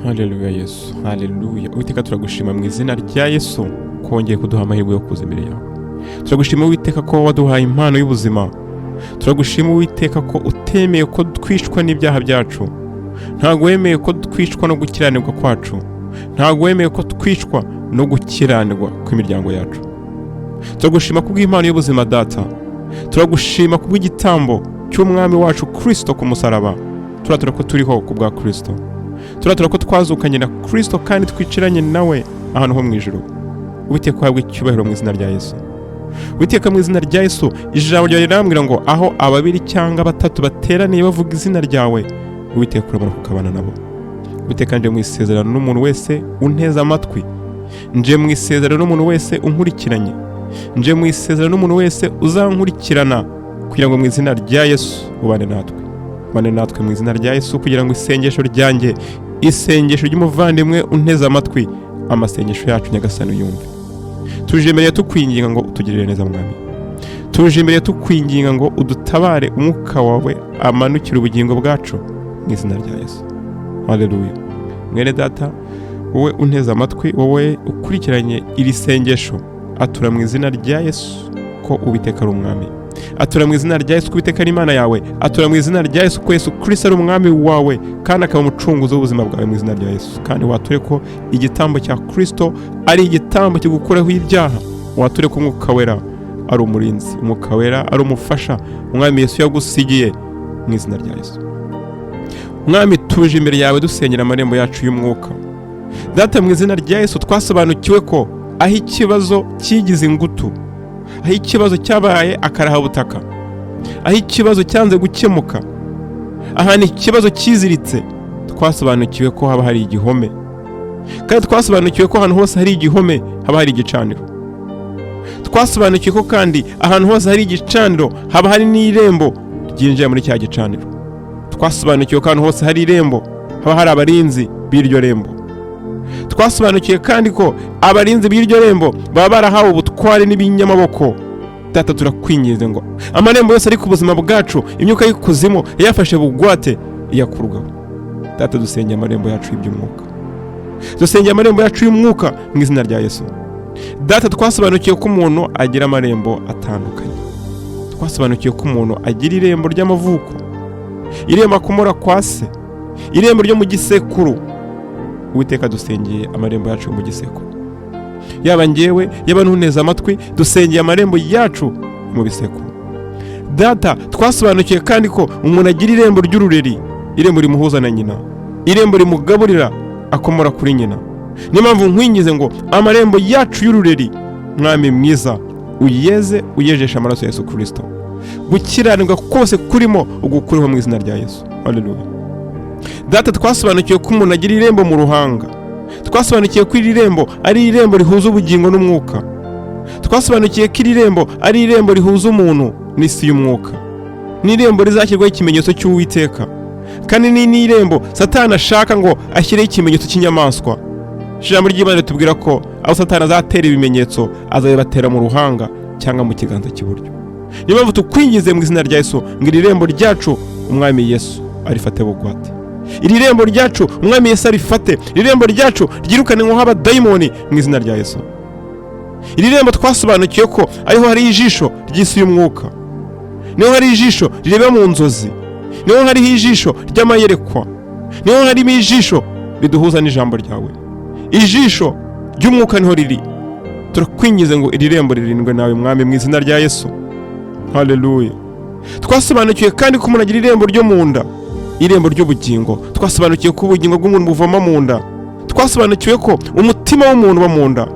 Haleluya Yesu, haleluya. Uwiteka turagushima mu izina rya Yesu kongeye kuduha amahirwe yo kuza imbere yawe. Turagushima Uwiteka ko waduhaye impano y'ubuzima. Turagushima Uwiteka ko utemeye ko twishwa n'ibyaha byacu. Ntago wemeye ko twishwa no gukiranirwa kwacu. Ntago wemeye ko twishwa no gukiranirwa kw'imiryango yacu. Turagushima kubw'impano y'ubuzima Data. Turagushima kubw'igitambo cy'umwami wacu Kristo ku musaraba. Turatura ko turiho ku bwa Kristo. Turatura ko twazukanye na Kristo kandi twiciranye nawe ahantu ho mu ijuru. Uwiteka uhabwe icyubahiro mu izina rya Yesu. Uwiteka mu izina rya Yesu, ijambo ryawe rirambwira ngo aho ababiri cyangwa batatu bateraniye bavuga izina ryawe, Uwiteka urabona kukabana nabo. Uwiteka nje mu isezerano n'umuntu wese unteza amatwi. Nje mu isezerano n'umuntu wese unkurikiranye. Nje mu isezerano n'umuntu wese uzankurikirana kugira ngo mu izina rya Yesu ubane natwe. Ubane natwe mu izina rya Yesu kugira ngo isengesho ryanjye, isengesho ry'umuvandimwe unteza amatwi, amasengesho yacu Nyagasani yumve. Tuje imbere tukwinginga ngo utugirire neza mwami. Tuje imbere tukwinginga ngo udutabare, umwuka wawe amanukire ubugingo bwacu mu izina rya Yesu. Haleluya. Mwene Data, wowe unteza amatwi, wowe ukurikiranye iri sengesho, atura mu izina rya Yesu ko Uwiteka ari umwami. Atura mu izina rya Yesu ko Uwiteka ari Imana yawe. Atura mu izina rya Yesu ko Yesu Kristo ari umwami wawe kandi akaba umucunguzi w'ubuzima bwawe mu izina rya Yesu. Kandi wature ko igitambo cya Kristo ari igitambo kigukuraho ibyaha. Wature ko UmwukaWera ari umurinzi, UmwukaWera ari umufasha, umwami Yesu yagusigiye mu izina rya Yesu. Mwami, tuje imbere yawe dusengera amarembo yacu y'umwuka. Data, mu izina rya Yesu twasobanukiwe ko aho ikibazo kigize ingutu, aho ikibazo cyabaye akarahabutaka, aho ikibazo cyanze gukemuka, ahantu ikibazo kiziritse, twasobanukiwe ko haba hari igihome. Kandi twasobanukiwe ko ahantu hose hari igihome haba hari igicaniro. Twasobanukiwe ko kandi ahantu hose hari igicaniro haba hari n'irembo ryinjira muri cya gicaniro. Twasobanukiwe ko ahantu hose hari irembo haba hari abarinzi b'iryo rembo. Twasobanukiwe kandi ko abarinzi b'iryo rembo baba barahawe ubutware n'ibinyamaboko. Data, turakwinginze ngo amarembo yose ari ku buzima bwacu, imyuka y'ikuzimu yafashe bugwate iyakurwaho. Data, dusengera amarembo yacu y'iby'umwuka. Dusengera amarembo yacu y'umwuka mu izina rya Yesu. Data, twasobanukiwe ko umuntu agira amarembo atandukanye. Twasobanukiwe ko umuntu agira irembo ry'amavuko, irembo akomora kwa se, irembo ryo mu gisekuru. Uwiteka, dusengeye amarembo yacu mu gisekuru. Yaba njyewe, yaba ntuneza amatwi, dusengeye amarembo yacu mu bisekuru. Data, twasobanukiwe kandi ko umuntu agira irembo ry'urureri, irembo rimuhuza na nyina, irembo rimugaburira akomora kuri nyina. Niyo mpamvu nkwingize ngo amarembo yacu y'urureri, mwami mwiza, uyejesha amaraso ya Yesu Kristo. Gukiranirwa kose kurimo ugukuriho mu izina rya Yesu. Haleluya. Data, twasobanukiwe ko umuntu agira irembo mu ruhanga. Twasobanukiwe ko iri rembo ari irembo rihuza ubugingo n'umwuka. Twasobanukiwe ko iri rembo ari irembo rihuza umuntu n'isi y'umwuka. Ni irembo rizashyirwaho ikimenyetso cy'Uwiteka. Kandi ni irembo Satani ashaka ngo ashyireho ikimenyetso cy'inyamaswa. Ijambo ry'Imana ritubwira ko aho Satani azatera ibimenyetso azabibatera mu ruhanga cyangwa mu kiganza cy'iburyo. Niyo mpamvu tukwingize mu izina rya Yesu ngo iri rembo ryacu umwami Yesu arifate bugwate. Iri rembo ryacu umwami Yesu arifate. Iri rembo ryacu ryirukane nk'aba dayimoni mu izina rya Yesu. Iri rembo twasobanukiye ko ariho hari ijisho ry'isi y'umwuka. Niho hari ijisho rireba mu nzozi. Niho hari ijisho ry'amayerekwa. Niho harimo ijisho riduhuza n'ijambo ryawe. Ijisho ry'umwuka niho riri. Turakwingize ngo iri rembo ririndwe nawe mwami mu izina rya Yesu. Haleluya. Twasobanukiwe kandi ko umuntu agira irembo ryo mu nda, irembo ry'ubugingo. Twasobanukiwe ko ubugingo bw'umuntu buvoma mu nda. Twasobanukiwe ko umutima w'umuntu uba mu nda,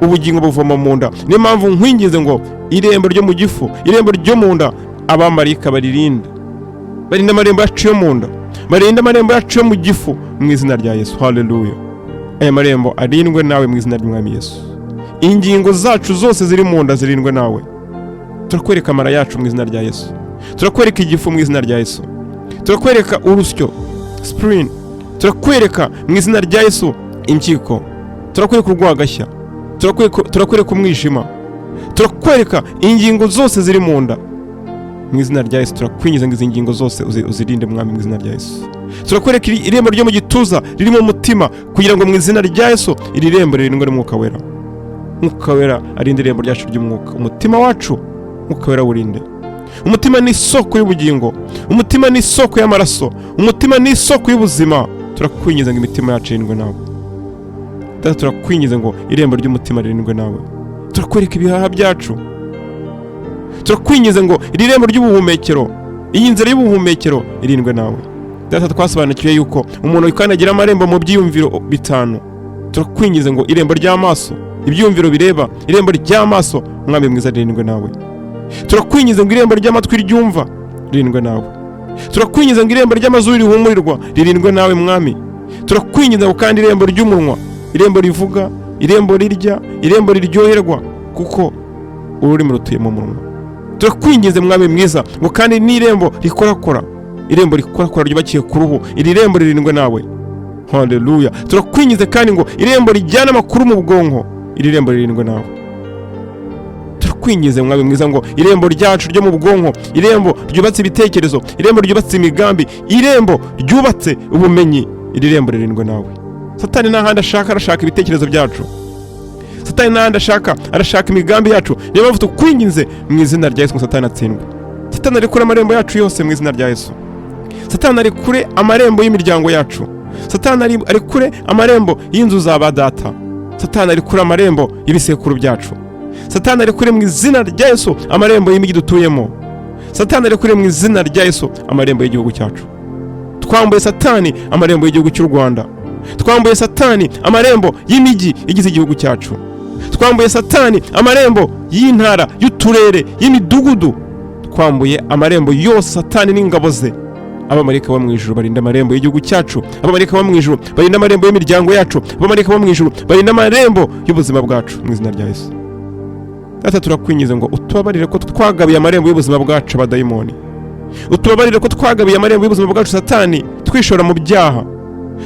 ubugingo buvoma mu nda. Niyo mpamvu nkwingize ngo irembo ryo mu gifu, irembo ryo mu nda, abamarayika baririnda. Barinda amarembo yacu yo mu nda, barinda amarembo yacu yo mu gifu mu izina rya Yesu. Haleluya. Aya marembo arindwe nawe mu izina ry'umwami Yesu. Ingingo zacu zose ziri mu nda zirindwe nawe. Turakwereka amara yacu mu izina rya Yesu. Turakwereka igifu mu izina rya Yesu. Turakwereka urusyo, spleen. Turakwereka mu izina rya Yesu impyiko. Turakwereka urwagashya. Turakwereka umwijima. Turakwereka ingingo zose ziri mu nda mu izina rya Yesu. Turakwingiza ngo izi ngingo zose uzirinde mwami mu izina rya Yesu. turakwereka irembo ryo mu gituza riri mu mutima, kugira ngo mu izina rya Yesu iri rembo ririndwe n'Umwuka Wera. Umwuka Wera arinde irembo ryacu ry'umwuka, umutima wacu Umwuka Wera urinde. Umutima ni isoko y'ubugingo, umutima ni isoko y'amaraso, umutima ni isoko y'ubuzima. Turakwinjiza ngo imitima yacu irindwe nawe. Data, turakwinjiza ngo irembo ry'umutima ririndwe nawe. Turakwereka ibihaha byacu, turakwinjiza ngo iri rembo ry'ubuhumekero, iyi nzira y'ubuhumekero irindwe nawe. Data, twasobanukiwe yuko umuntu yikanagira amarembo mu byiyumviro bitanu. Turakwinjiza ngo irembo ry'amaso, ibyumviro bireba, irembo ry'amaso Mwami mwiza ririndwe nawe. Turakwinjiza ngo irembo ry'amatwi ryumva ririndwe nawe. Turakwinjiza ngo irembo ry'amazuru rihumurirwa ririndwe nawe Mwami. Turakwinjiza ngo kandi irembo ry'umunwa, irembo rivuga, irembo rirya, irembo riryoherwa, kuko ururimi rutuye mu munwa. Turakwinjiza Mwami mwiza ngo kandi n'irembo rikorakora, irembo rikorakora ryubakiye ku ruhu, iri rembo ririndwe nawe. Haleluya. Turakwinjiza kandi ngo irembo rijyana amakuru mu bwonko, iri rembo ririndwe nawe. Turakwinjiza Mwami mwiza ngo irembo ryacu ryo mu bwonko, irembo ryubatse ibitekerezo, irembo ryubatse imigambi, irembo ryubatse ubumenyi, iri rembo ririndwe nawe. Satani n'ahandi arashaka ibitekerezo byacu, Satani n'ahandi arashaka imigambi yacu. Niyo mpamvu tukwinginze mu izina rya Yesu ngo Satani atsindwe. Satani ari kure amarembo yacu yose mu izina rya Yesu. Satani ari kure amarembo y'imiryango yacu. Satani ari kure amarembo y'inzu z'aba data. Satani ari kure amarembo y'ibisekuru byacu. Satani ari kure mu izina rya Yesu amarembo y'imigi dutuyemo. Satani ari kure mu izina rya Yesu amarembo y'igihugu cyacu. Twambuye Satani amarembo y'igihugu cy'u Rwanda. Twambuye Satani amarembo y'imigi igize igihugu cyacu. Twambuye Satani amarembo y'intara, y'uturere, y'imidugudu. Twambuye amarembo yose Satani n'ingabo ze. Abamarika bo mu ijuru barinda amarembo y'igihugu cyacu, abamarika bo mu ijuru barinda amarembo y'imiryango yacu, abamarika bo mu ijuru barinda amarembo y'ubuzima bwacu mu izina rya Yesu. Data, turakwinjiza ngo utubabarire ko twagabiye amarembo y'ubuzima bwacu abadayimoni. Utubabarire ko twagabiye amarembo y'ubuzima bwacu Satani, twishora mu byaha,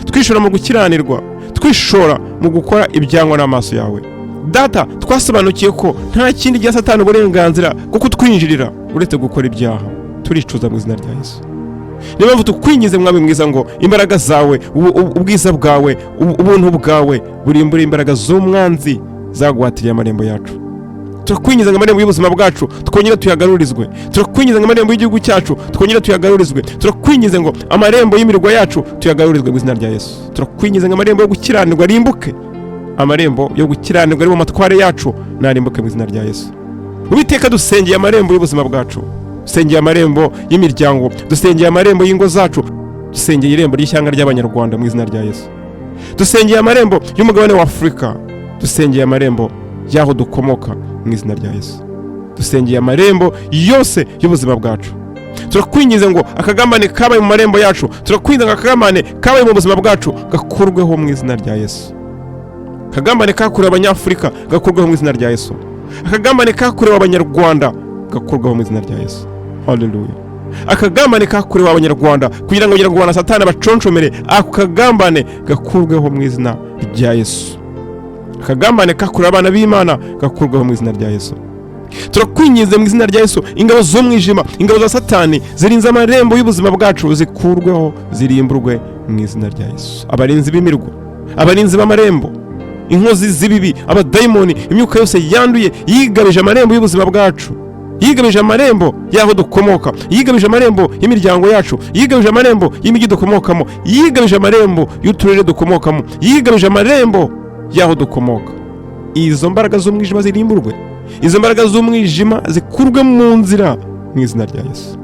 twishora mu gukiranirwa, twishora mu gukora ibyangwa n'amaso yawe. Data, twasobanukiye ko nta kindi gihe Satani uburenganzira kuko twinjirira uretse gukora ibyaha. Turicuza mu izina rya Yesu. Niyo mpamvu tukwinjize Mwami mwiza ngo imbaraga zawe, ubwiza bwawe, ubuntu bwawe burimbura imbaraga z'umwanzi zagwatiriye amarembo yacu. Turakwinjiza ngo amarembo y'ubuzima bwacu twongere tuyagarurizwe. Turakwinjiza ngo amarembo y'igihugu cyacu twongere tuyagarurizwe. Turakwinjiza ngo amarembo y'imirwa yacu tuyagarurizwe mu izina rya Yesu. Turakwinjiza ngo amarembo yo gukiranirwa arimbuke, amarembo yo gukiranirwa ari mu matware yacu narimbuke mu izina rya Yesu. Uwiteka, dusengeye amarembo y'ubuzima bwacu, dusengeye amarembo y'imiryango, dusengeye amarembo y'ingo zacu, dusengeye irembo ry'ishyanga ry'Abanyarwanda mu izina rya Yesu. Dusengeye amarembo y'umugabane wa Afurika, dusengeye amarembo y'aho dukomoka mu izina rya Yesu. Dusengeye amarembo yose y'ubuzima bwacu. Turakwinjiza ngo akagambane kabaye mu marembo yacu, turakwinjiza ngo akagambane kabaye mu buzima bwacu gakurweho mu izina rya Yesu. Akagambane kakurewe Abanyafurika gakurweho mu izina rya Yesu. Akagambane kakurewe Abanyarwanda gakurweho mu izina rya Yesu. Haleluya. Akagambane kakurewe Abanyarwanda kugira ngo Abanyarwanda Satani abaconshomere, ako kagambane gakurweho mu izina rya Yesu. Akagambane kakurewe abana b'Imana gakurweho mu izina rya Yesu. Turakwinjiza mu izina rya Yesu ingabo z'umwijima, ingabo za Satani zirinze amarembo y'ubuzima bwacu zikurweho, zirimburwe mu izina rya Yesu. Abarinzi b'imirwa, abarinzi b'amarembo, inkozi z'ibibi, abadayimoni, imyuka yose yanduye yigabije amarembo y'ubuzima bwacu, yigabije amarembo y'aho dukomoka, yigabije amarembo y'imiryango yacu, yigabije amarembo y'imigi dukomokamo, yigabije amarembo y'uturere dukomokamo, yigabije amarembo y'aho dukomoka. Izo mbaraga z'umwijima zirimburwe, izo mbaraga z'umwijima zikurwe mu nzira mu izina rya Yesu.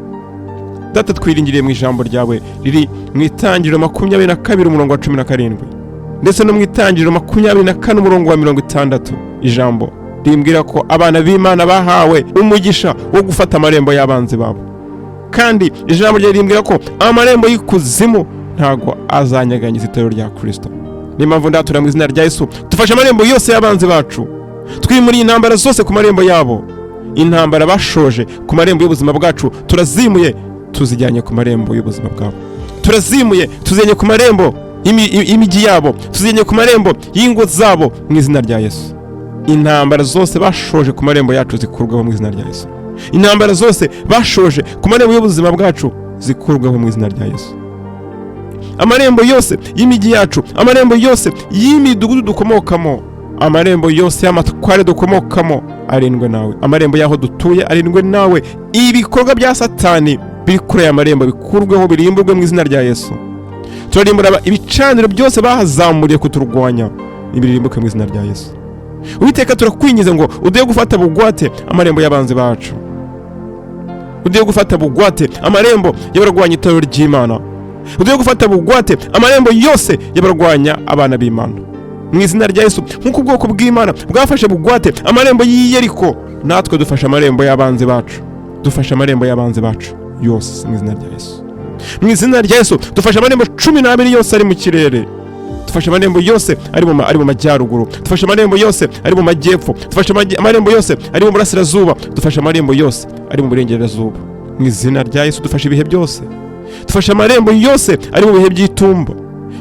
Data, twiringiriye mu ijambo ryawe riri mu Itangiriro 22 umurongo wa 17 ndetse no mu Itangiriro 24 umurongo wa 60. Ijambo rimbwira ko abana b'Imana bahawe umugisha wo gufata amarembo y'abanzi babo, kandi ijambo rye rimbwira ko amarembo y'ikuzimu ntago azanyaganyiza itorero rya Kristo. Niyo mpamvu ndatura mu izina rya Yesu, dufashe amarembo yose y'abanzi bacu, twimuriye intambara zose ku marembo yabo. Intambara bashoje ku marembo y'ubuzima bwacu turazimuye, tuzijyanye ku marembo y'ubuzima bwabo. Turazimuye tuzijyanye ku marembo imigi yabo, tuzijyanye ku marembo y'ingo zabo mu izina rya Yesu. Intambara zose bashoje ku marembo yacu zikurweho mu izina rya Yesu. Intambara zose bashoje ku marembo y'ubuzima bwacu zikurweho mu izina rya Yesu. amarembo yose y'imijyi yacu, amarembo yose y'imidugudu dukomokamo, amarembo yose y'amatware dukomokamo arindwe nawe, amarembo y'aho dutuye arindwe nawe. Ibikorwa bya Satani biri kuri aya marembo bikurweho, birimburwe mu izina rya Yesu. Turarimbura ibicaniro byose bahazamuriye kuturwanya, ibirimbuke mu izina rya Yesu. Uwiteka turakwingize ngo ugiye gufata bugwate amarembo y'abanzi bacu, ugiye gufata bugwate amarembo y'abarwanya itorero ry'Imana, ugiye gufata bugwate amarembo yose y'abarwanya abana b'Imana mu izina rya Yesu. Nk'uko ubwoko bw'Imana bwafashe bugwate amarembo y'Iyeriko, natwe dufashe amarembo y'abanzi bacu, dufashe amarembo y'abanzi bacu yose mu izina rya Yesu. Mu izina rya Yesu dufashe amarembo 12 yose ari mu kirere, dufashe amarembo yose ari mu majyaruguru, dufashe amarembo yose ari mu majyepfo, dufashe amarembo yose ari mu burasirazuba, dufashe amarembo yose ari mu burengerazuba mu izina rya Yesu. Dufashe ibihe byose, dufashe amarembo yose ari mu bihe by'itumba.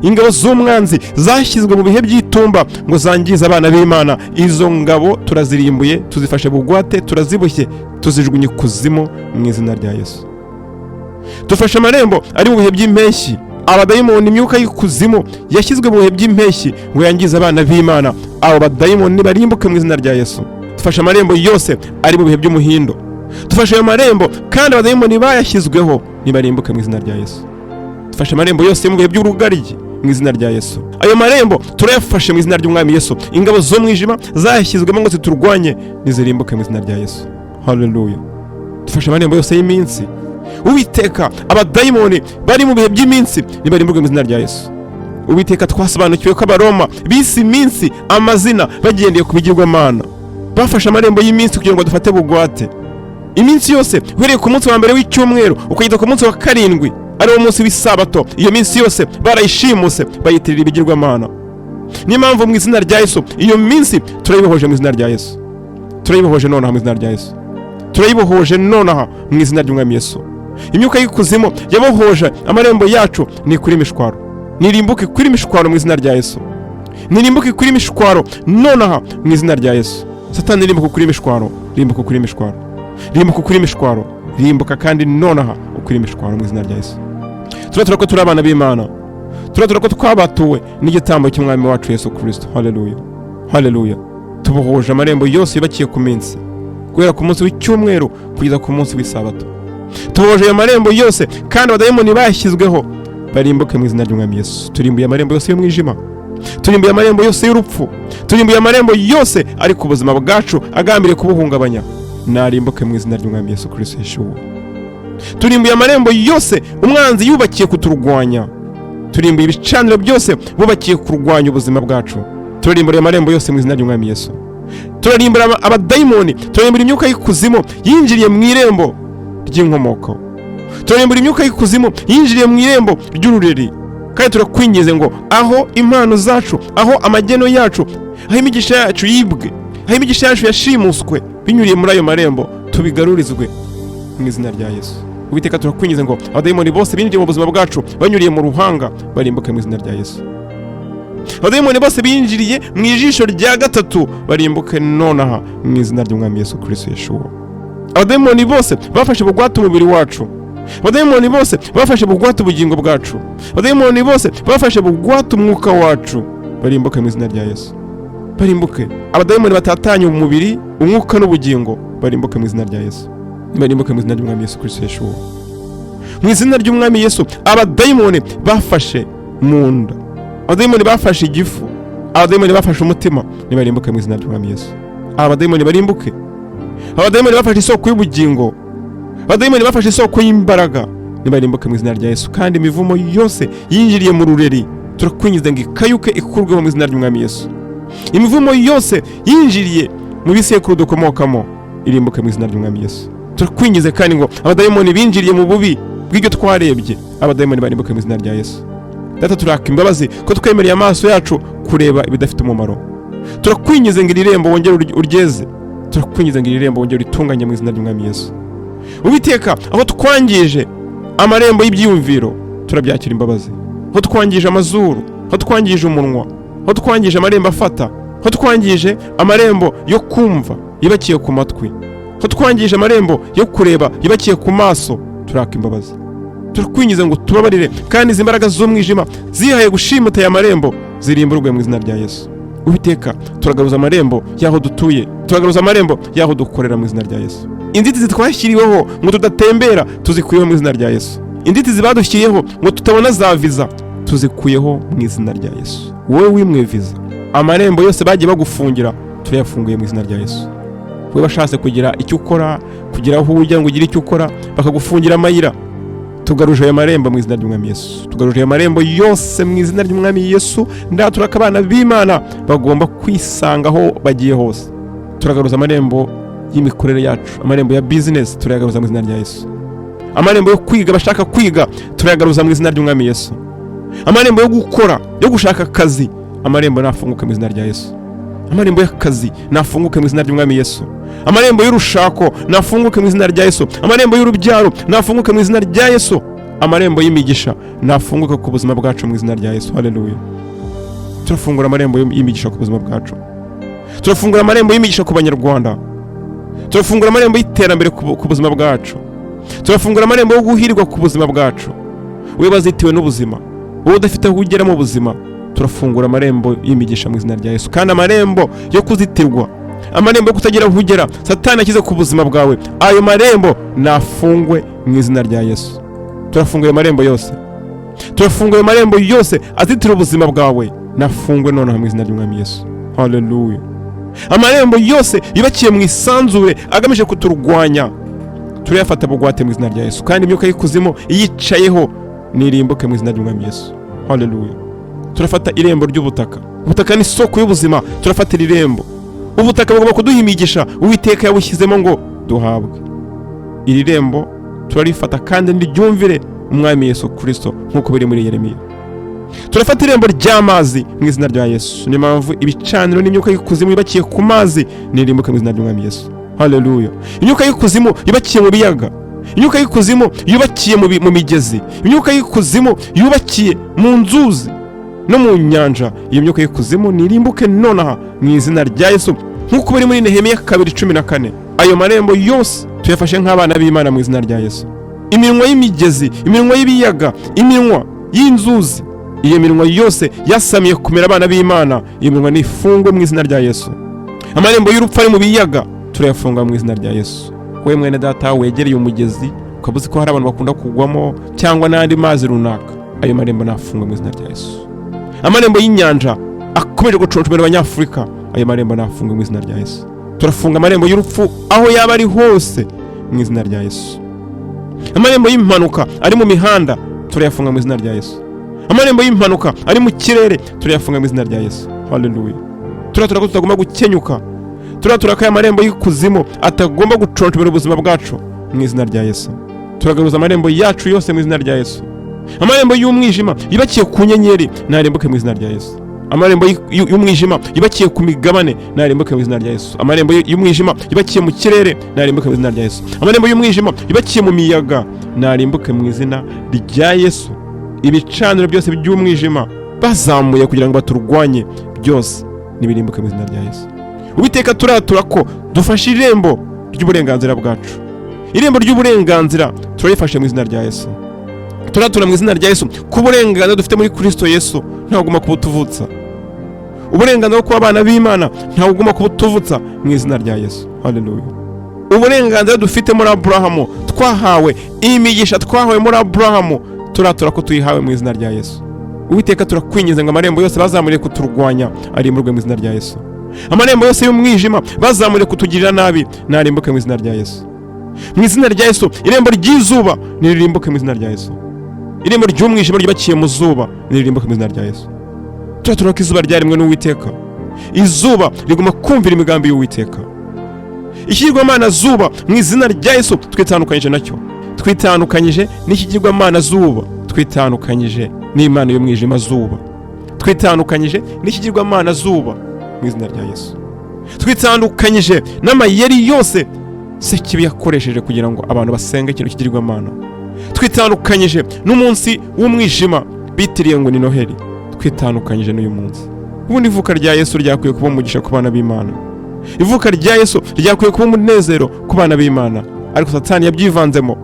Ingabo z'umwanzi zashyizwe mu bihe by'itumba ngo zangize abana b'Imana, izo ngabo turazirimbuye, tuzifashe bugwate, turaziboshye, tuzijugunye kuzimu mu izina rya Yesu. Dufashe amarembo ari mu bihe by'impeshyi, abadayimoni imyuka y'ikuzimu yashyizwe mu bihe by'impeshyi ngo yangize abana b'Imana, abo badayimoni barimbuke mu izina rya Yesu. Dufashe amarembo yose ari mu bihe by'umuhindo, dufashe ayo marembo kandi abadayimoni bayashyizweho nibarimbuke mu izina rya Yesu. Dufashe amarembo yose mu bihe by'urugaryi mu izina rya Yesu. Ayo marembo turayafashe mu izina ry'Umwami Yesu. Ingabo zo mwijima zayashyizwemo ngo ziturwanye nizirimbuke mu izina rya Yesu. Haleluya. Dufashe amarembo yose y'iminsi, Uwiteka abadayimoni bari mu bihe by'iminsi nibarimbuke mu izina rya Yesu. Uwiteka twasobanukiwe ko Abaroma bise iminsi amazina bagendeye ku bigirwamana, bafashe amarembo y'iminsi kugira ngo dufate bugwate iminsi yose, uhereye ku munsi wa mbere w'icyumweru ukageza ku munsi wa karindwi ari wo munsi w'isabato. Iyo minsi yose barayishimuse bayitirira ibigirwamana. Niyo mpamvu mu izina rya Yesu iyo minsi turayibohoje mu izina rya Yesu, turayibohoje nonaha mu izina rya Yesu, turayibohoje nonaha mu izina ry'Umwami Yesu. Imyuka y'ikuzimu yabohoje amarembo yacu ni kuri imishwaro, nirimbuke kuri imishwaro mu izina rya Yesu, nirimbuke kuri imishwaro nonaha mu izina rya Yesu. Satani nirimbuke kuri imishwaro, rimbuka kuri imishwaro, rimbuka kuri imishwaro, rimbuka kandi nonaha kuri imishwaro mu izina rya Yesu. Turatura ko turi abana b'Imana, turatura ko twabatuwe n'igitambo cy'Umwami wacu Yesu Kristo. Haleluya, haleluya. Tubohoje amarembo yose yubakiye ku minsi, guhera ku munsi w'icyumweru kugeza ku munsi w'isabato. Tubohoje ayo marembo yose kandi abadayimoni bayashyizweho barimbuke mu izina ry'Umwami Yesu. Turimbuye amarembo yose y'umwijima, turimbuye amarembo yose y'urupfu, turimbuye amarembo yose ari ku buzima bwacu agambiriye kubuhungabanya, narimbuke mu izina ry'Umwami Yesu Kristo Yeshuwa. Turimbuye amarembo yose umwanzi yubakiye kuturwanya, turimbuye ibicaniro byose bubakiye kurwanya ubuzima bwacu, turarimbura amarembo yose mu izina ry'Umwami Yesu. Turarimbura abadayimoni, turarimbura imyuka y'ikuzimu yinjiriye mu irembo ry'inkomoko, turarimbura imyuka y'ikuzimu yinjiriye mu irembo ry'urureri. Kandi turakwingize ngo aho impano zacu, aho amageno yacu, aho imigisha yacu yibwe, aho imigisha yacu yashimuswe binyuriye muri ayo marembo, tubigarurizwe mu izina rya Yesu. Uwiteka turakwingize ngo abadayimoni bose binjiye mu buzima bwacu banyuriye mu ruhanga barimbuke mu izina rya Yesu. Abadayimoni bose binjiriye mu ijisho rya gatatu barimbuke nonaha mu izina ry'Umwami Yesu Kristo Yeshuwa. Abadayimoni bose bafashe bugwate umubiri wacu, abadayimoni bose bafashe bugwate ubugingo bwacu, abadayimoni bose bafashe bugwate umwuka wacu barimbuke mu izina rya Yesu. Barimbuke abadayimoni batatanye umubiri, umwuka n'ubugingo, barimbuke mu izina rya Yesu, barimbuke mu izina ry'Umwami Yesu Kristo Yeshuwa. Mu izina ry'Umwami Yesu abadayimoni bafashe mu nda, abadayimoni bafashe igifu, abadayimoni bafashe umutima, nibarimbuke mu izina ry'Umwami Yesu. Abadayimoni barimbuke, abadayimoni bafashe isoko y'ubugingo, abadayimoni bafashe isoko y'imbaraga, nibarimbuke mu izina rya Yesu. Kandi imivumo yose yinjiriye mu rureri turakwingiza ngo ikayuke ikurweho mu izina ry'Umwami Yesu. Imivumo yose yinjiriye mu bisekuru dukomokamo irimbuke mu izina ry'Umwami Yesu. Turakwingize kandi ngo abadayimoni binjiriye mu bubi bw'ibyo twarebye, abadayimoni barimbuke mu izina rya Yesu. Data turaka imbabazi ko twemereye amaso yacu kureba ibidafite umumaro. Turakwingize ngo iri rembo wongere uryeze, turakwingize ngo iri rembo wongere uritunganye mu izina ry'Umwami Yesu. Uwiteka aho twangije amarembo y'ibyiyumviro turabyakira imbabazi, aho twangije amazuru, aho twangije umunwa, aho twangije amarembo afata, aho twangije amarembo yo kumva yibakiye ku matwi, aho twangije amarembo yo kureba yibakiye ku maso, turaka imbabazi. turakwinjiza ngo tubabarire, kandi izi mbaraga z'umwijima zihaye gushimuta aya marembo zirimburwe mu izina rya Yesu. Uwiteka, turagaruza amarembo y'aho dutuye, turagaruza amarembo y'aho dukorera mu izina rya Yesu. Inzitizi twashyiriweho ngo tudatembera tuzikuyeho mu izina rya Yesu. Inzitizi badushyiriyeho ngo tutabona za viza tuzikuyeho mu izina rya Yesu. Wowe wimwe viza, amarembo yose bagiye bagufungira turayafunguye mu izina rya Yesu. Wowe bashatse kugira icyo ukora, kugira aho ujya ngo ugire icyo ukora bakagufungira amayira, tugaruje aya marembo mu izina ry'Umwami Yesu. Tugaruje aya marembo yose mu izina ry'Umwami Yesu. Ndaturaka abana b'Imana bagomba kwisangaho bagiye hose. Turagaruza amarembo y'imikorere yacu, amarembo ya business turayagaruza mu izina rya Yesu. Amarembo yo kwiga, bashaka kwiga turayagaruza mu izina ry'Umwami Yesu. Amarembo yo gukora, yo gushaka akazi, amarembo nafunguke mu izina rya Yesu. Amarembo y'akazi nafunguke mu izina ry'Umwami Yesu. Amarembo y'urushako nafunguke mu izina rya Yesu. Amarembo y'urubyaro nafunguke mu izina rya Yesu. Amarembo y'imigisha nafunguke ku buzima bwacu mu izina rya Yesu. Haleluya. Turafungura amarembo y'imigisha ku buzima bwacu. Turafungura amarembo y'imigisha ku Banyarwanda. Turafungura amarembo y'iterambere ku buzima bwacu. Turafungura amarembo yo guhirwa ku buzima bwacu. Wewe bazitiwe n'ubuzima, wowe udafite aho ugera mu buzima, turafungura amarembo y'imigisha mu izina rya Yesu. Kandi amarembo yo kuzitirwa, amarembo yo kutagira aho ugera Satani akize ku buzima bwawe, ayo marembo nafungwe mu izina rya Yesu. Turafunguye amarembo yose, turafunguye amarembo yose azitira ubuzima bwawe, nafungwe nonaha mu izina ry'Umwami Yesu. Haleluya. Amarembo yose yubakiye mu isanzure agamije kuturwanya turayafata bugwate mu izina rya Yesu. Kandi imyuka y'ikuzimu yicayeho nirimbuke mu izina ry'Umwami Yesu. Haleluya. Turafata irembo ry'ubutaka. Ubutaka ni isoko y'ubuzima, turafatira irembo. Ubutaka bugomba kuduha imigisha Uwiteka yabushyizemo ngo duhabwe. Iri rembo turarifata kandi ndiryumvire Umwami Yesu Kristo nk'uko biri muri Yeremiya. Turafata irembo ry'amazi mu izina rya Yesu. Ni mpamvu ibicaniro n'imyuka y'ikuzimu yubakiye ku mazi nirimbuke mu izina ry'Umwami Yesu. Haleluya. Imyuka y'ikuzimu yubakiye mu biyaga, imyuka y'ikuzimu yubakiye mu migezi, imyuka y'ikuzimu yubakiye mu nzuzi no mu nyanja, iyo myuka y'ikuzimu nirimbuke nonaha mu izina rya Yesu nk'uko biri muri Nehemiya 2:14. Ayo marembo yose tuyafashe nk'abana b'Imana mu izina rya Yesu. Iminwa y'imigezi, iminwa y'ibiyaga, iminwa y'inzuzi, iyo minwa yose yasamiye kumera abana b'Imana, iyo minwa nifungwe mu izina rya Yesu. Amarembo y'urupfu ari mu biyaga turayafunga mu izina rya Yesu. Wewe mwene data wegereye umugezi ukabuze ko hari abantu bakunda kugwamo cyangwa n'andi mazi runaka, ayo marembo nafunga mu izina rya Yesu. Amarembo y'inyanja akomeje guconcomera Abanyafurika, ayo marembo nafunga mu izina rya Yesu. Turafunga amarembo y'urupfu aho yaba ari hose mu izina rya Yesu. Amarembo y'impanuka ari mu mihanda turayafunga mu izina rya Yesu. Amarembo y'impanuka ari mu kirere turayafunga mu izina rya Yesu. Haleluya. Turatura ko tutagomba gukenyuka, turatura ko amarembo y'ikuzimu atagomba guconcomera ubuzima bwacu mu izina rya Yesu. Turagaruza amarembo yacu yose mu izina rya Yesu. Amarembo y'umwijima yubakiye ku nyenyeri narimbuke mu izina rya Yesu. Amarembo y'umwijima yubakiye ku migabane narimbuke mu izina rya Yesu. Amarembo y'umwijima yubakiye mu kirere narimbuke mu izina rya Yesu. Amarembo y'umwijima yubakiye mu miyaga narimbuke mu izina rya Yesu. Ibicaniro byose by'umwijima bazamuye kugira ngo baturwanye byose nibirimbuke mu izina rya Yesu. Uwiteka turatura ko dufashe irembo ry'uburenganzira bwacu. Irembo ry'uburenganzira turayifashe mu izina rya Yesu. Turatura mu izina rya Yesu ku burenganzira dufite muri Kristo Yesu ntaguma kubutuvutsa. Uburenganzira bwo kuba abana b'Imana ntaguma kubutuvutsa mu izina rya Yesu. Haleluya. Uburenganzira dufite muri Abrahamu twahawe, imigisha twahawe muri Abrahamu turatura ko tuyihawe mu izina rya Yesu. Uwiteka turakwinginze ngo amarembo yose bazamuriye kuturwanya arimburwe mu izina rya Yesu. Amarembo yose y'umwijima bazamuriye kutugirira nabi narimbuke mu izina rya Yesu. Mu izina rya Yesu irembo ry'izuba nirimbuke mu izina rya Yesu. Irembo ry'umwijima ryubakiye mu zuba nirimbuke mu izina rya Yesu. Turatura ko izuba ryarimwe n'Uwiteka. Izuba rigomba kumvira imigambi y'Uwiteka. Ikigirwamana zuba mu izina rya Yesu twitandukanyije nacyo. Twitandukanyije n'ikigirwamana zuba, twitandukanyije n'Imana y'umwijima zuba. Twitandukanyije n'ikigirwamana zuba mu izina rya Yesu. Twitandukanyije n'amayeri yose Sekibi yakoresheje kugira ngo abantu basenge ikintu kigirwamana. Twitandukanyije n'umunsi w'umwijima bitiriye ngo ni Noheli. Twitandukanyije n'uyu munsi. Ubundi ivuka rya Yesu ryakwiye kuba umugisha ku bana b'Imana. Ivuka rya Yesu ryakwiye kuba umunezero ku bana b'Imana. Ariko Satani yabyivanzemo.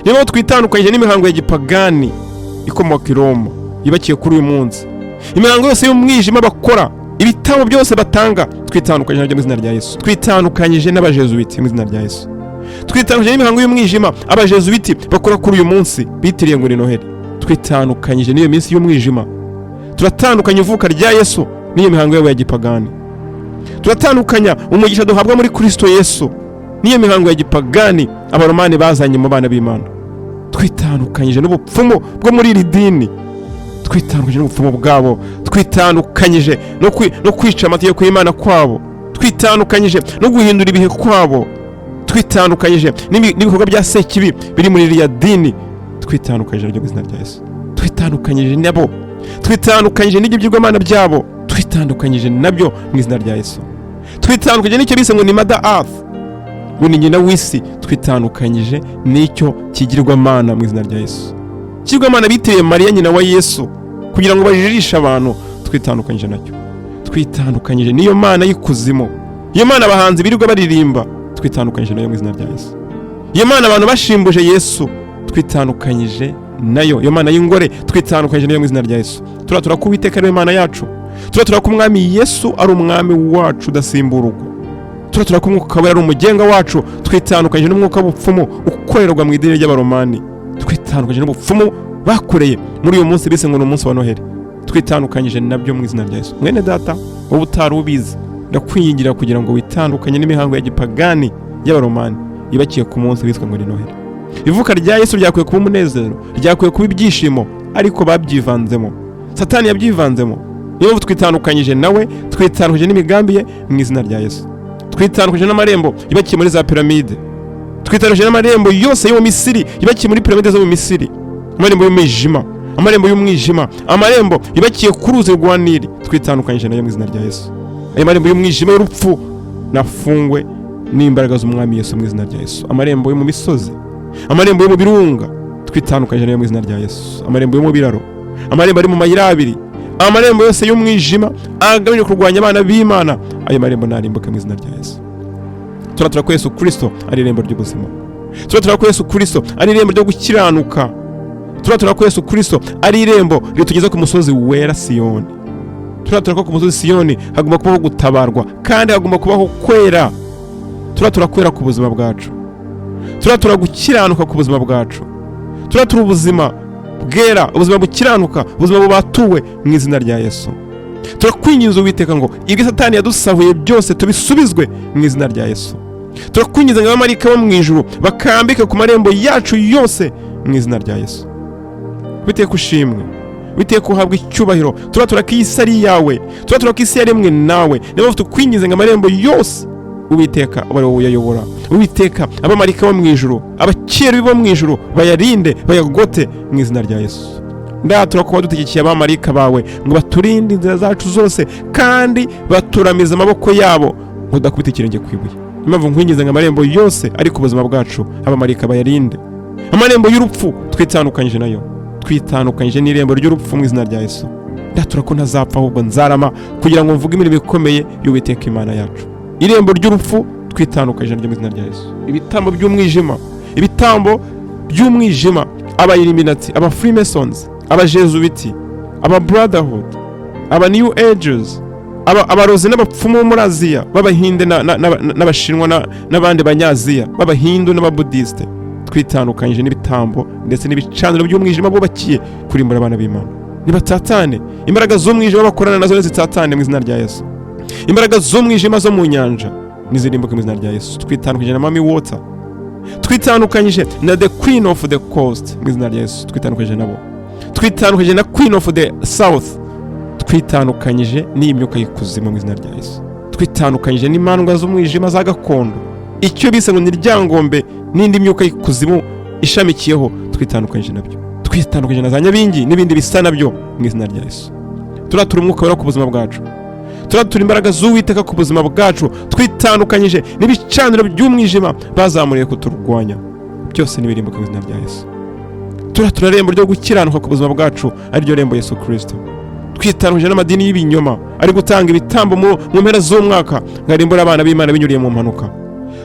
niyo twitandukanyije n'imihango ya gipagani ikomoka i Roma ibakiye kuri uyu munsi. Imihango yose y'umwijima bakora, ibitambo byose batanga, twitandukanyije nabyo mu izina rya Yesu. Twitandukanyije n'abajezuiti mu izina rya Yesu. Twitandukanyije n'imihango y'umwijima abajezuiti bakora kuri uyu munsi bitiriye ngo ni Noheli. Twitandukanyije n'iyo minsi y'umwijima. Turatandukanya ivuka rya Yesu n'iyo mihango yabo ya gipagani. Turatandukanya umugisha duhabwa muri Kristo Yesu n'iyo mihango ya gipagani abaromani bazanye mu bana b'Imana. Twitandukanyije n'ubupfumu bwo muri iri dini. Twitandukanyije n'ubupfumu bwabo. Twitandukanyije no kwica amategeko y'Imana kwabo. Twitandukanyije no guhindura ibihe kwabo. Twitandukanyije n'ibikorwa bya sekibi biri muri iriya dini. Twitandukanyije ryo izina rya Yesu. Twitandukanyije nabo. Twitandukanyije n'ibyigirwamana byabo. Twitandukanyije nabyo mu izina rya Yesu. Twitandukanyije n'icyo bise ngo ni Mother Earth, ngo ni nyina w'isi. Twitandukanyije n'icyo kigirwamana mu izina rya Yesu. Kigirwamana bitiriye Mariya nyina wa Yesu kugira ngo bajirishe abantu. Twitandukanyije nacyo. Twitandukanyije n'iyo mana y'ikuzimu, iyo mana abahanzi birirwa baririmba. Twitandukanyije nayo mu izina rya Yesu. Iyo mana abantu bashimbuje Yesu. Twitandukanyije nayo. Iyo mana y'ingore twitandukanyije nayo mu izina rya Yesu. Turatura ko Uwiteka ari Imana yacu. Turatura ko umwami Yesu ari umwami wacu udasimburwa. Turatura ko UmwukaWera ari umugenga wacu. Twitandukanyije n'umwuka w'ubupfumu ukorerwa mu idini ry'abaromani. Twitandukanyije n'ubupfumu bakoreye muri uyu munsi bise ngo ni umunsi wa Noheli. Twitandukanyije nabyo mu izina rya Yesu. Mwene data wowe utari ubizi, ndakwingingira kugira ngo witandukanye n'imihango ya gipagani y'abaromani ibakiye ku munsi witwa ngo ni Noheli. Ivuka rya Yesu ryakwiye kuba umunezero, ryakwiye kuba ibyishimo, ariko babyivanzemo. Satani yabyivanzemo. Niyo mpamvu twitandukanyije nawe, twitandukanyije n'imigambi ye mu izina rya Yesu. Twitandukanyije n'amarembo ibakiye muri za piramide. Twitandukanyije n'amarembo yose yo mu Misiri ibakiye muri piramide zo mu Misiri. Amarembo y'umwijima, amarembo y'umwijima, amarembo ibakiye ku ruzi rwa Nili. Twitandukanyije nayo mu izina rya Yesu. Ayo marembo y'umwijima y'urupfu nafungwe n'imbaraga z'umwami Yesu mu izina rya Yesu. Amarembo yo mu misozi, amarembo yo mu birunga, twitandukanyije nayo mu izina rya Yesu. Amarembo yo mu biraro, amarembo ari mu mayira abiri, amarembo yose y'umwijima agamije kurwanya abana b'Imana, ayo marembo narimbuka mu izina rya Yesu. Turatura ko Yesu Kristo ari irembo ry'ubuzima. Turatura ko Yesu Kristo ari irembo ryo gukiranuka. Turatura ko Yesu Kristo ari irembo ritugeza ku musozi wera Siyoni. Turatura ko ku musozi Siyoni hagomba kubaho gutabarwa kandi hagomba kubaho kwera. Turatura kwera ku buzima bwacu. Turatura gukiranuka ku buzima bwacu. Turatura ubuzima bwera, ubuzima bukiranuka, ubuzima bubatuwe mu izina rya Yesu. Turakwinginze Uwiteka ngo ibyo Satani yadusahuye byose tubisubizwe mu izina rya Yesu. Turakwinginze ngo abamarayika bo mu ijuru bakambike ku marembo yacu yose mu izina rya Yesu. Uwiteka ushimwe, Uwiteka uhabwe icyubahiro. Turatura ko isi ari yawe, turatura ko isi yaremwe nawe. Niyo mpamvu tukwinginze ngo amarembo yose Uwiteka abe ari wowe uyayobora. Uwiteka abamarayika bo mu ijuru, abakerubi bo mu ijuru bayarinde, bayagote mu izina rya Yesu. Ndatura ko wadutegekiye abamarayika bawe ngo baturinde inzira zacu zose kandi baturamize amaboko yabo ngo udakubita ikirenge ku ibuye. Niyo mpamvu nkwinginze ngo amarembo yose ari ku buzima bwacu abamarayika bayarinde. Amarembo y'urupfu twitandukanyije nayo. Twitandukanyije n'irembo ry'urupfu mu izina rya Yesu. Ndatura ko ntazapfa ahubwo nzarama kugira ngo mvuge imirimo ikomeye y'Uwiteka Imana yacu. Irembo ry'urupfu twitandukanyije ryo mu izina rya Yesu. Ibitambo by'umwijima, ibitambo by'umwijima, abayiliminati, aba Freemasons, aba Jesuiti, aba Brotherhood, aba New Agers, abarozi n'abapfumu muri Aziya, b'Abahinde n'Abashinwa n'abandi banyaziya, b'Abahindu n'Ababudiste. Twitandukanyije n'ibitambo ndetse n'ibicaniro by'umwijima bubakiye kurimbura abana b'Imana. Nibatatane, imbaraga z'umwijima bakorana nazo zitatane mu izina rya Yesu. Imbaraga z'umwijima zo mu nyanja nizirimbuke mu izina rya Yesu. Twitandukanyije na Mami Water, twitandukanyije na the Queen of the Coast mu izina rya Yesu. Twitandukanyije nabo. Twitandukanyije na Queen of the South. Twitandukanyije n'imyuka y'ikuzimu mu izina rya Yesu. Twitandukanyije n'imandwa z'umwijima za gakondo, icyo bise ngo ni ryangombe n'indi myuka y'ikuzimu ishamikiyeho. Twitandukanyije nabyo. Twitandukanyije na za nyabingi n'ibindi bisa nabyo mu izina rya Yesu. Turatura UmwukaWera ku buzima bwacu. Turatura imbaraga z'Uwiteka ku buzima bwacu. Twitandukanyije n'ibicaniro by'umwijima bazamuriye kuturwanya. Byose nibirimbuka mu izina rya Yesu. Turatura irembo ryo gukiranuka ku buzima bwacu ari ryo rembo Yesu Kristo. Twitandukanyije n'amadini y'ibinyoma ari gutanga ibitambo mu mpera z'umwaka ngarimbura abana b'Imana binyuriye mu mpanuka.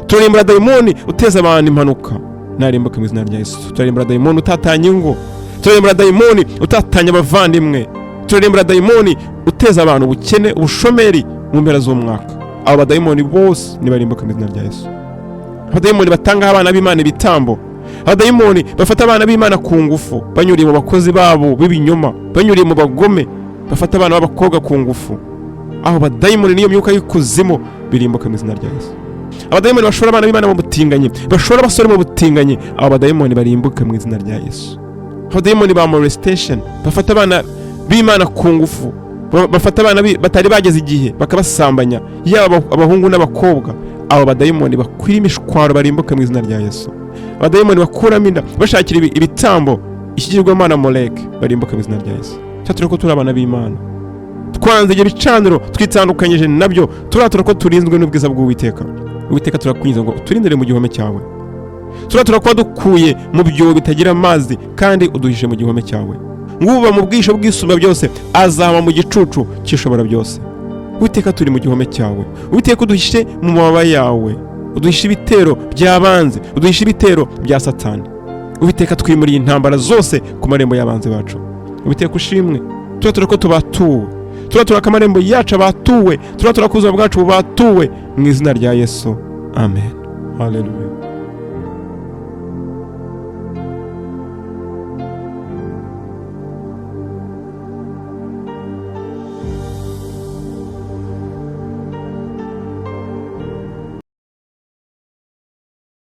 Turimbura dayimoni uteza abantu impanuka narimbuke mu izina rya Yesu. Turarimbura dayimoni utatanye ingo, turarimbura dayimoni utatanye abavandimwe, turarimbura dayimoni uteza abantu ubukene, ubushomeri mu mpera z'umwaka. Abo badayimoni bose nibarimbuke mu izina rya Yesu. Abadayimoni batanga abana b'Imana ibitambo, abadayimoni bafata abana b'Imana ku ngufu, banyuriye mu bakozi babo b'ibinyoma, banyuriye mu bagome, bafata abana b'abakobwa ku ngufu. Aho badayimoni niyo myuka y'ikuzimu birimbuka mu izina rya Yesu. Abadayimoni bashora abana b'Imana mu butinganyi, bashora abasore mu butinganyi, abo badayimoni barimbuke mu izina rya Yesu. Abadayimoni ba molestation bafata abana b'Imana ku ngufu, bafata abana batari bageze igihe bakabasambanya, yaba abahungu n'abakobwa. Abo badayimoni bakwira imishwaro barimbuke mu izina rya Yesu. Abadayimoni bakuramo inda bashakira ibitambo ikigirwamana Moleki barimbuke mu izina rya Yesu. Cyatura ko turi abana b'Imana, twanze ibyo bicaniro twitandukanyije nabyo, turatura ko turinzwe n'ubwiza bw'Uwiteka. Uwiteka turakwinjiza ngo uturindire mu gihome cyawe, turatura ko dukuye mu byobo bitagira amazi kandi uduhishe mu gihome cyawe. Nguba mu bwisho bw'Isumba byose azaba mu gicucu cy'Ishobora byose. Uwiteka turi mu gihome cyawe, Uwiteka uduhishe mu mababa yawe, uduhishe ibitero by'abanzi, uduhishe ibitero bya Satani. Uwiteka twimuriye intambara zose ku marembo y'abanzi bacu. Uwiteka ushimwe, turatura ko tubatuwe, turatura ko amarembo yacu abatuwe, turatura ko ubuzima bwacu bubatuwe mu izina rya Yesu. Amen. Haleluya.